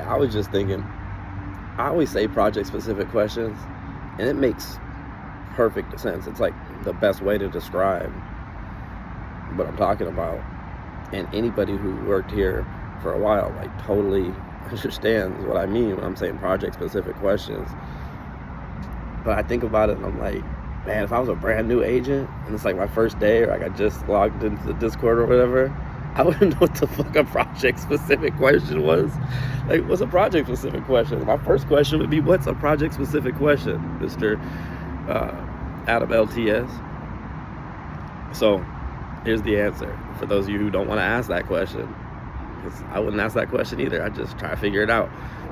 I was just thinking, I always say project-specific questions, and it makes perfect sense. It's like the best way to describe what I'm talking about. And anybody who worked here for a while, like, totally understands what I mean when I'm saying project-specific questions. But I think about it and I'm like, man, if I was a brand new agent and it's like my first day, or like I just logged into the Discord or whatever, I wouldn't know what the fuck a project-specific question was. Like, what's a project-specific question? My first question would be, what's a project-specific question, Mr. Adam LTS? So here's the answer for those of you who don't want to ask that question, because I wouldn't ask that question either. I just try to figure it out.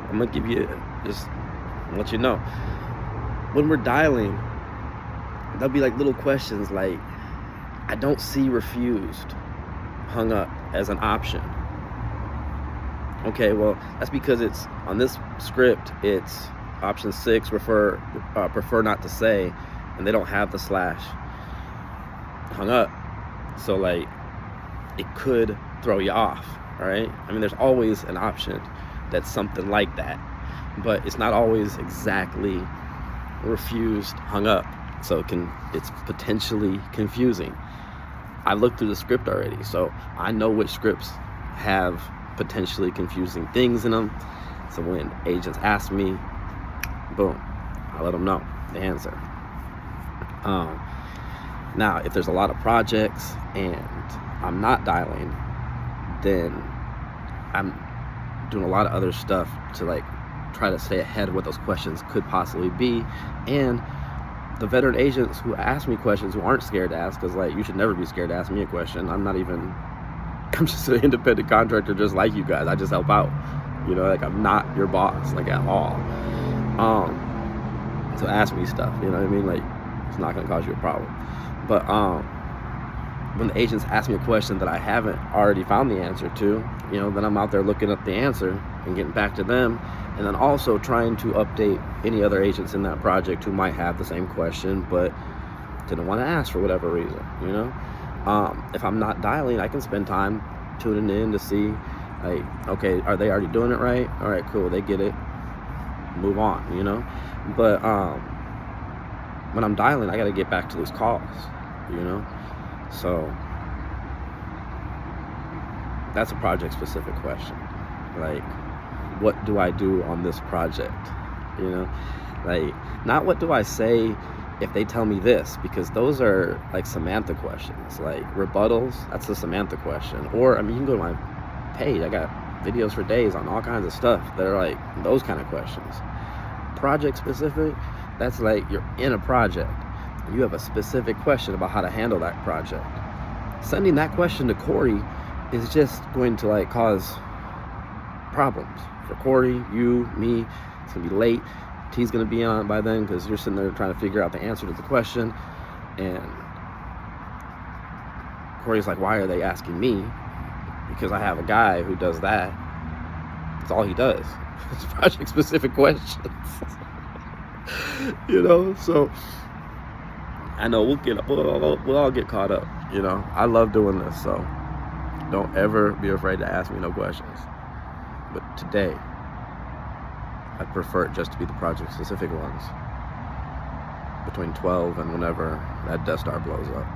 I'm gonna give you, just let you know, when we're dialing, there'll be like little questions like, I don't see refused, hung up as an option. Okay, well, that's because it's on this script, it's option 6, prefer not to say, and they don't have the slash hung up. So like, it could throw you off, all right? I mean, there's always an option that's something like that, but it's not always exactly refused, hung up. So it's potentially confusing. I looked through the script already, so I know which scripts have potentially confusing things in them. So when agents ask me, boom, I let them know the answer. Now, if there's a lot of projects and I'm not dialing, then I'm doing a lot of other stuff to like try to stay ahead of what those questions could possibly be. And the veteran agents who ask me questions, who aren't scared to ask, because like, you should never be scared to ask me a question. I'm just an independent contractor just like you guys. I just help out, like I'm not your boss, like, at all. So ask me stuff, you know what I mean? Like, it's not gonna cause you a problem. But when the agents ask me a question that I haven't already found the answer to, then I'm out there looking up the answer and getting back to them, and then also trying to update any other agents in that project who might have the same question but didn't want to ask for whatever reason. If I'm not dialing, I can spend time tuning in to see, like, okay, are they already doing it right? All right, cool, they get it, move on. But when I'm dialing, I got to get back to these calls. So that's a project specific question. Like, what do I do on this project? Like, not what do I say if they tell me this, because those are like Samantha questions. Like, rebuttals, that's a Samantha question. Or, I mean, you can go to my page, I got videos for days on all kinds of stuff that are like those kind of questions. Project specific, that's like you're in a project, you have a specific question about how to handle that project. Sending that question to Corey is just going to like cause problems for Corey, you, me. It's gonna be late. T's gonna be on by then because you're sitting there trying to figure out the answer to the question, and Corey's like, why are they asking me? Because I have a guy who does that. That's all he does. It's project specific questions. So I know we'll all get caught up. I love doing this, so don't ever be afraid to ask me no questions. But today, I prefer it just to be the project specific ones between 12 and whenever that Death Star blows up.